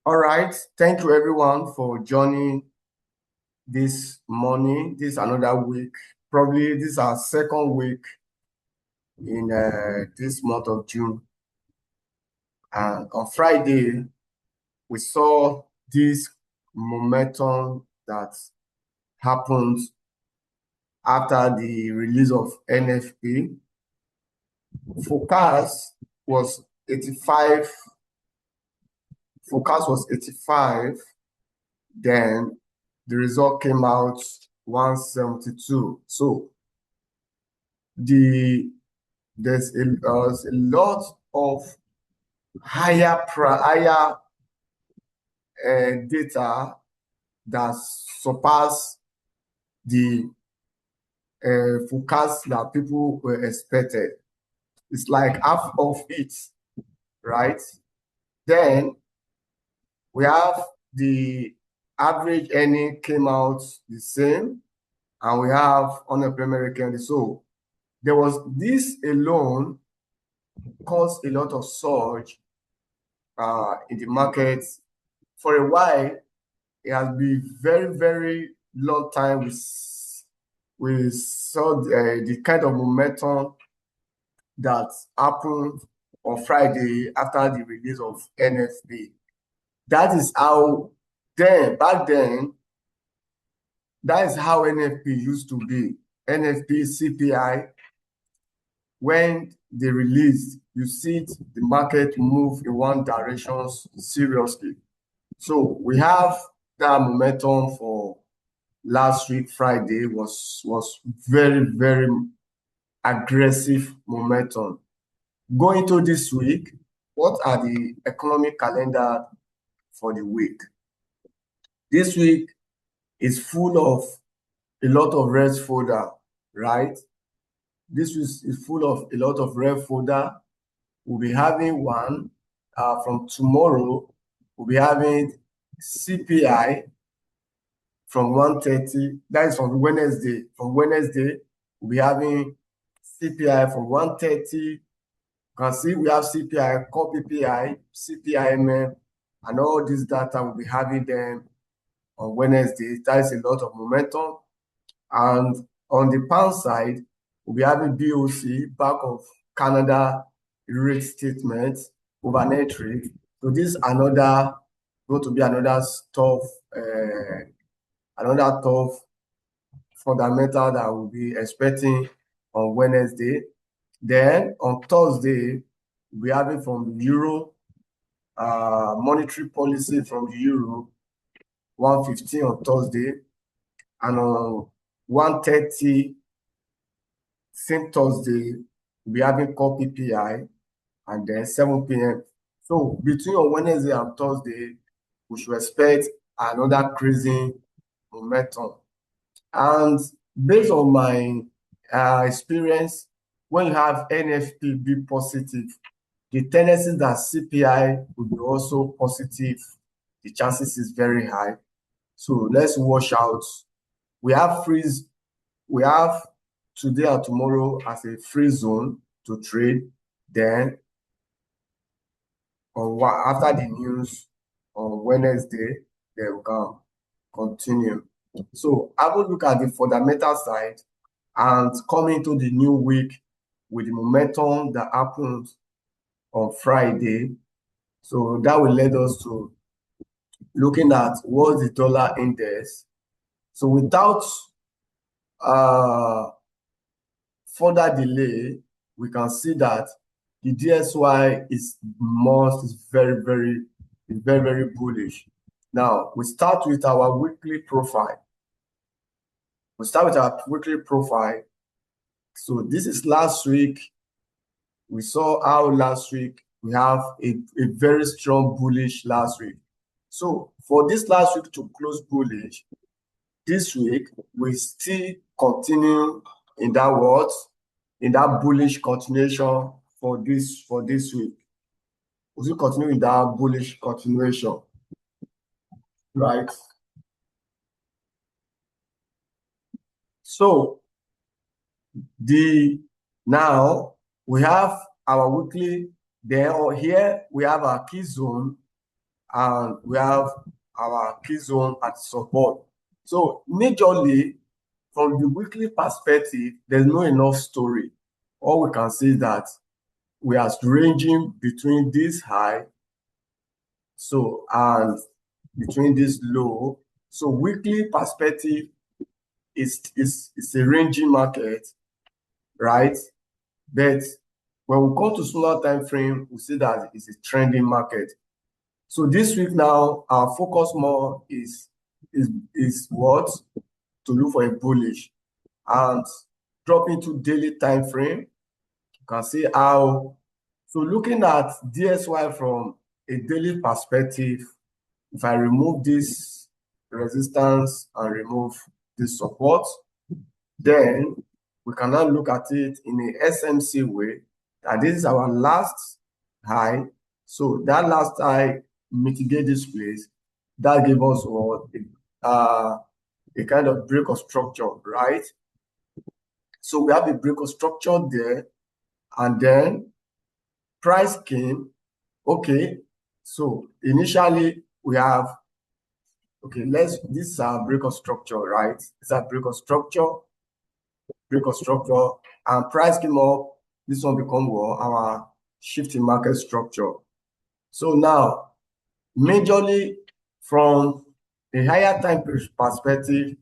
All right. Thank you, everyone, for joining this morning. This is another week. Probably this is our second week in this month of June. And on Friday, we saw this momentum that happened after the release of NFP. Forecast was 85. Forecast was 85. Then the result came out 172. So there's a lot of higher data that surpass the forecast that people were expected. It's like half of it, right? Then we have the average earning came out the same, and we have unemployment rate. So there was this alone caused a lot of surge in the market. For a while, it has been very, very long time we saw the kind of momentum that happened on Friday after the release of NFP. That is how back then, that is how NFP used to be. NFP, CPI, when they released, you see the market move in one direction seriously. So we have that momentum for last week, Friday, was very, very aggressive momentum. Going to this week, what are the economic calendar for the week? This week is full of a lot of red folder, right? This is full of a lot of red folder. We'll be having one from tomorrow. We'll be having CPI from 130. That is from Wednesday. From Wednesday, we'll be having CPI from 130. You can see we have CPI, core PPI, CPIMM, and all this data we'll be having them on Wednesday. That is a lot of momentum. And on the pound side, we'll be having BOC, Bank of Canada rate statement, overnight rate. So this is going to be another tough fundamental that we'll be expecting on Wednesday. Then on Thursday, we'll be having from the Euro, monetary policy from the Euro, 115 on Thursday, and on 130, same Thursday, we'll be having core PPI, and then 7 p.m. So between on Wednesday and Thursday, we should expect another crazy momentum. And based on my experience, when you have NFP be positive, the tendency that CPI will be also positive, the chances is very high. So let's watch out. We have today or tomorrow as a free zone to trade. Then after the news on Wednesday, they will can continue. So I will look at the fundamental side and come into the new week with the momentum that happened on Friday. So that will lead us to looking at what's the dollar index. So without further delay, we can see that the DSY is very, very bullish. Now, we start with our weekly profile. So this is last week. We saw how last week we have a very strong bullish last week. So for this last week to close bullish, this week we still continue in that bullish continuation for this week. We still continue in that bullish continuation, right? So now we have our weekly. Then here we have our key zone and we have our key zone at support. So majorly, from the weekly perspective, there's no enough story. All we can see is that we are ranging between this high, so, and between this low. So weekly perspective is a ranging market, right? But when we come to smaller time frame, we see that it's a trending market. So this week now, our focus more is what? To look for a bullish. And drop into daily time frame, you can see how. So looking at DSY from a daily perspective, if I remove this resistance and remove this support, then we can now look at it in a SMC way, that this is our last high. So that last high mitigate this place. That gave us what? A kind of break of structure, right? So we have a break of structure there, and then price came. Okay, so initially we have, okay, this is our break of structure, right? It's a break of structure, and price came up. This one become what? Our shifting market structure. So now, majorly from a higher time perspective,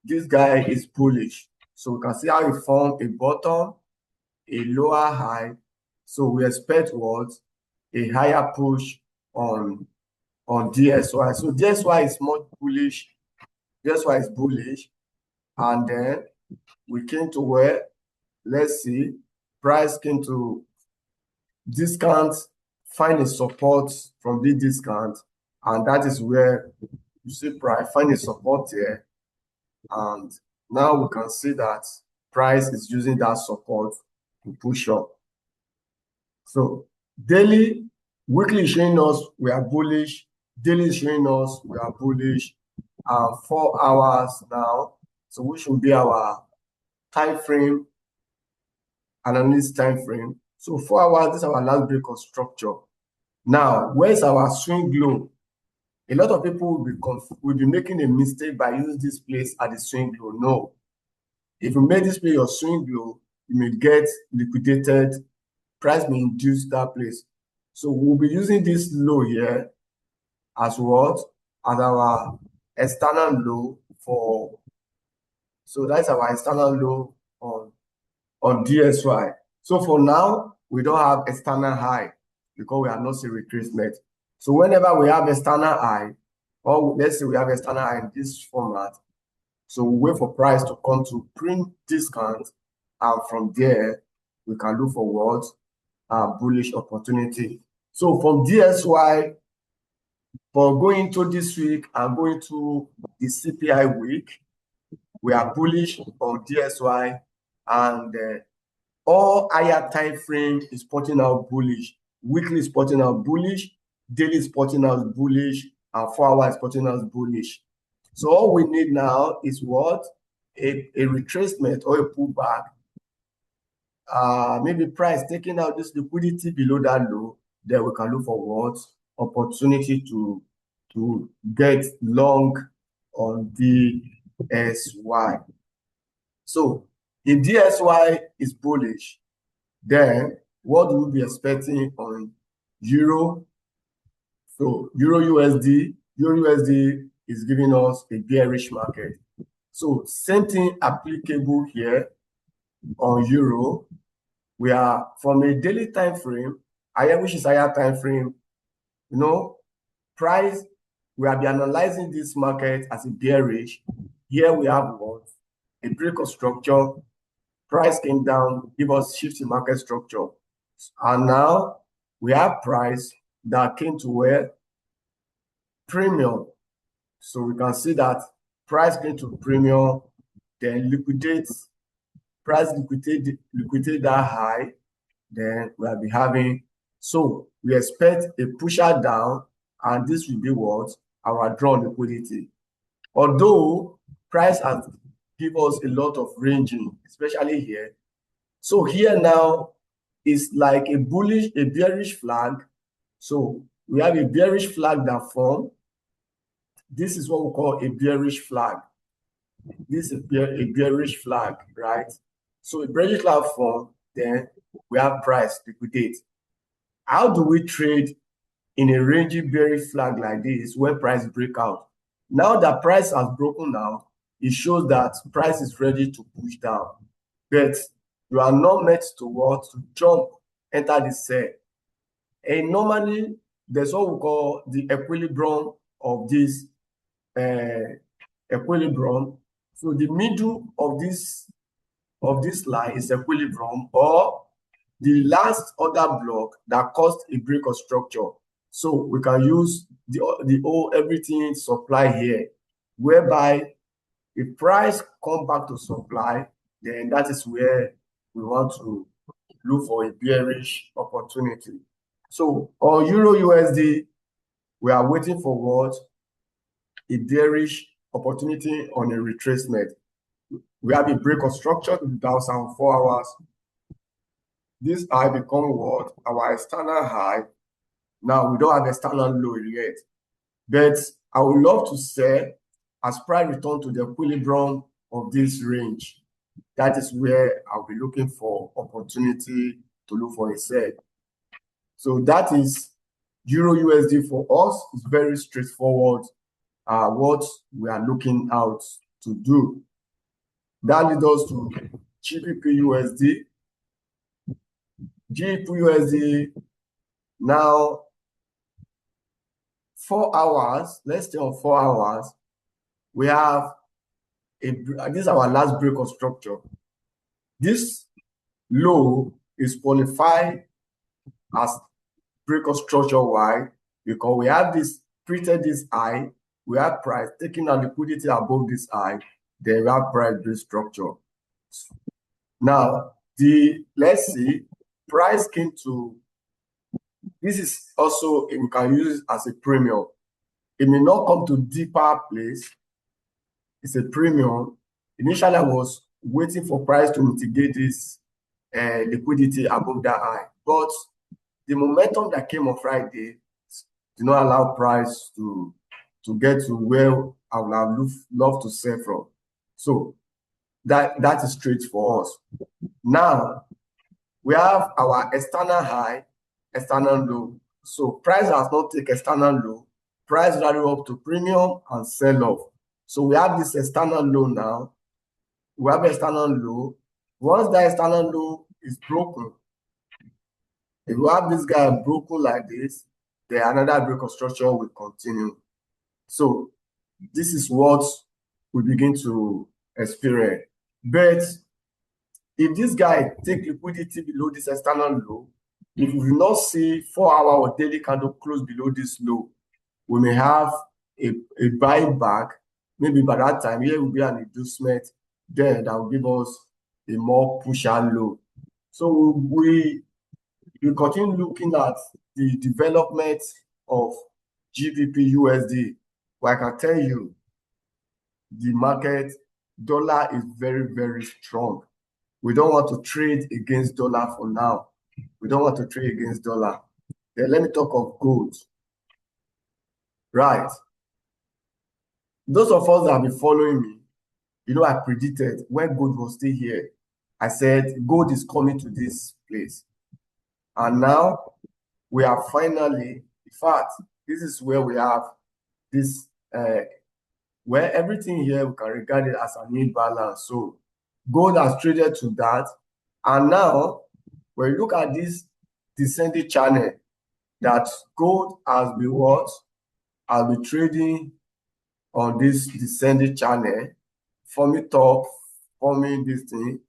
this guy is bullish. So we can see how he formed a bottom, a lower high. So we expect what? A higher push on DSY. So DSY is more bullish. DSY is bullish. And then we came to where, let's see, price came to discount, find a support from the discount. And that is where you see price find a support here. And now we can see that price is using that support to push up. So daily, weekly showing us we are bullish, daily showing us we are bullish, 4 hours now. So we should be our time frame, analyst time frame. So 4 hours, this is our last break of structure. Now, where's our swing low? A lot of people will be making a mistake by using this place at the swing low. No. If you make this place your swing low, you may get liquidated. Price may induce that place. So we'll be using this low here as what? As our external low for. So that's our external low on DSY. So for now, we don't have external high because we are not seeing retracement. So whenever we have external high, or let's say we have external high in this format, so we wait for price to come to print discount, and from there we can look for what? Bullish opportunity. So from DSY, for going into this week and going to the CPI week, we are bullish on DSY, and all higher time frame is spotting out bullish. Weekly is spotting out bullish, daily is spotting out bullish, and 4 hours is spotting out bullish. So all we need now is what? A retracement or a pullback. Maybe price taking out this liquidity below that low, then we can look for what? Opportunity to get long on DSY. So if DSY is bullish, then what do we be expecting on Euro? So EURUSD is giving us a bearish market. So same thing applicable here on Euro. We are from a daily time frame, which is higher time frame, price, we have been analyzing this market as a bearish. Here we have what? A break of structure. Price came down, give us shifting market structure. And now we have price that came to where? Premium. So we can see that price came to premium, then price liquidate that high, then we'll be having. So we expect a pusher down, and this will be what? Our drawn liquidity. Although price has given us a lot of ranging, especially here. So here now is like a bearish flag, So we have a bearish flag that formed. This is what we call a bearish flag. This is a bearish flag, right? So a bearish flag formed, then we have price liquidate. How do we trade in a ranging bearish flag like this when price break out? Now that price has broken out, it shows that price is ready to push down. But you are not meant to what? To jump, enter the sell. And normally, there's what we call the equilibrium of this equilibrium. So the middle of this line is equilibrium, or the last order block that caused a break of structure. So we can use the whole everything supply here, whereby if price come back to supply, then that is where we want to look for a bearish opportunity. So on Euro USD, we are waiting for what? A bearish opportunity on a retracement. We have a break of structure to the downside on 4 hours. This high become what? Our external high. Now we don't have external low yet, but I would love to say as price return to the equilibrium of this range, that is where I'll be looking for opportunity to look for a sell. So that is Euro USD for us. It's very straightforward. What we are looking out to do. That leads us to GBP USD. GBP USD now 4 hours. Let's stay on 4 hours. We have this is our last break of structure. This low is qualified as break of structure. Why? Because we have this printed this high, we have price taking our liquidity above this high, then we have price break structure. Now let's see, price came to, this is also, we can use it as a premium. It may not come to deeper place. It's a premium. Initially, I was waiting for price to mitigate this liquidity above that high, but the momentum that came on Friday did not allow price to get to where I would have loved to sell from. So that is straight for us. Now we have our external high, external low. So price has not taken external low. Price value up to premium and sell off. So we have this external low now. We have external low. Once that external low is broken, if you have this guy broken like this, then another break of structure will continue. So this is what we begin to experience. But if this guy take liquidity below this external low, if we will not see 4 hour or daily candle close below this low, we may have a buyback. Maybe by that time, here will be an inducement, then that will give us a more push and low. So we continue looking at the development of GBP USD. But I can tell you, the market, dollar is very, very strong. We don't want to trade against dollar for now. We don't want to trade against dollar. Then let me talk of gold. Right. Those of us that have been following me, you know, I predicted when gold was still here, I said gold is coming to this place. And now we are finally, in fact, this is where we have this, where everything here we can regard it as an imbalance. So gold has traded to that. And now, when you look at this descending channel, that gold has been what? Has been trading on this descending channel, forming top, forming this thing.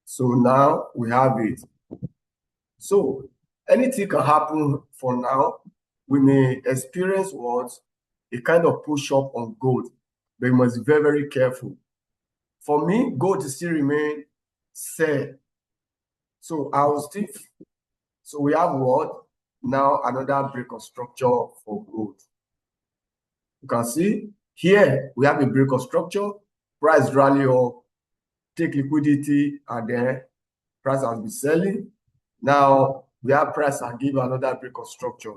So now we have it. So anything can happen for now. We may experience what? A kind of push up on gold, but you must be very, very careful. For me, gold still remain sell. So I will still, so we have what? Now another break of structure for gold. You can see here we have a break of structure, price rally up, take liquidity, and then price has been selling. Now where price can give another break of structure.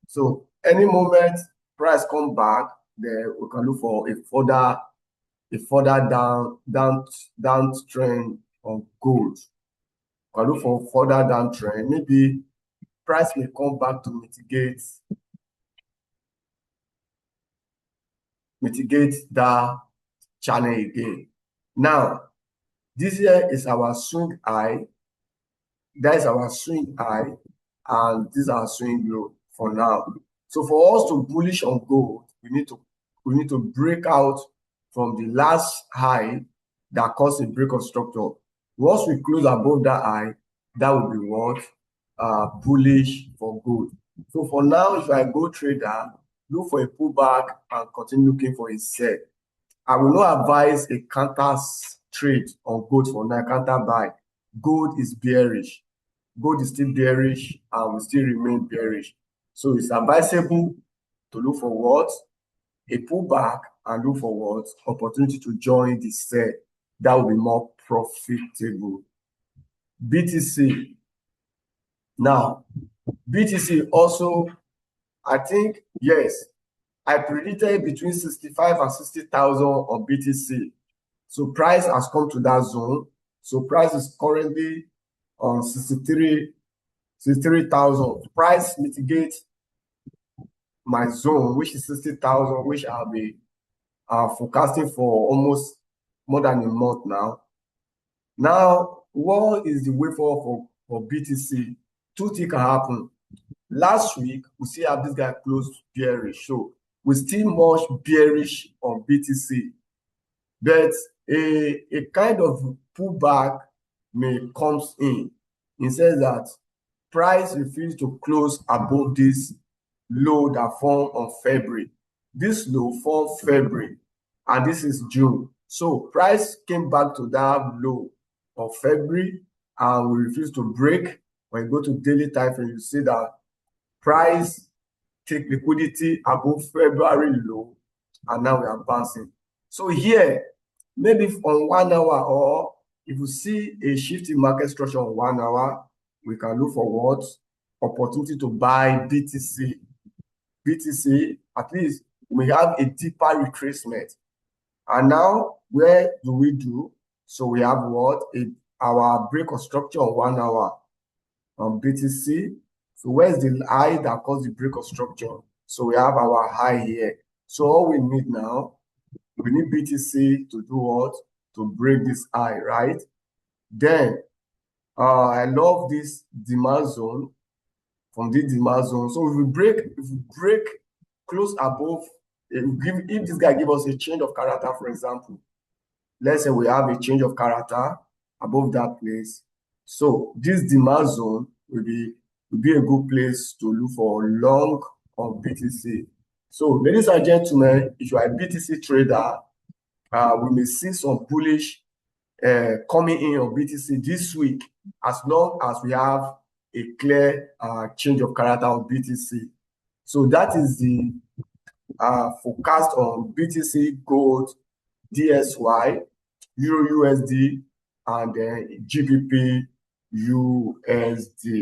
So any moment price come back, then we can look for a further downtrend on gold. We can look for further downtrend. Maybe price may come back to mitigate that channel again. Now, this here is our swing high. That is our swing high, and this is our swing low for now. So for us to bullish on gold, we need to break out from the last high that caused a break of structure. Once we close above that high, that will be what? Bullish for gold. So for now, if I go trader, look for a pullback and continue looking for a sell. I will not advise a counter trade on gold for now, counter buy. Gold is bearish. Gold is still bearish and will still remain bearish. So it's advisable to look for what? A pullback, and look for what? Opportunity to join the sell. That will be more profitable. BTC. Now, BTC also, I think, yes, I predicted between 65 and 60,000 on BTC. So price has come to that zone. So price is currently on 63,000. Price mitigates my zone, which is 60,000, which I'll be forecasting for almost more than a month now. Now, what is the way forward for BTC? Two things can happen. Last week, we see how this guy closed bearish. So we're still much bearish on BTC. But a kind of pullback may comes in. It says that price refused to close above this low that formed on February. This low formed February, and this is June. So price came back to that low of February, and we refuse to break. When you go to daily time frame, you see that price take liquidity above February low, and now we are bouncing. So here, maybe on 1 hour, or if you see a shift in market structure on 1 hour, we can look for what? Opportunity to buy BTC. BTC, at least we have a deeper retracement. And now, where do we do? So we have what? Our break of structure on 1 hour on BTC. So where's the high that caused the break of structure? So we have our high here. So all we need now, we need BTC to do what? To break this high, right? Then I love this demand zone. From this demand zone, so if we break close above, if this guy give us a change of character, for example, let's say we have a change of character above that place, so this demand zone will be a good place to look for long on BTC. So ladies and gentlemen, if you are a BTC trader, we may see some bullish coming in on BTC this week, as long as we have a clear change of character on BTC. So that is the forecast on BTC, gold, DSY, EURUSD, and then GBP USD.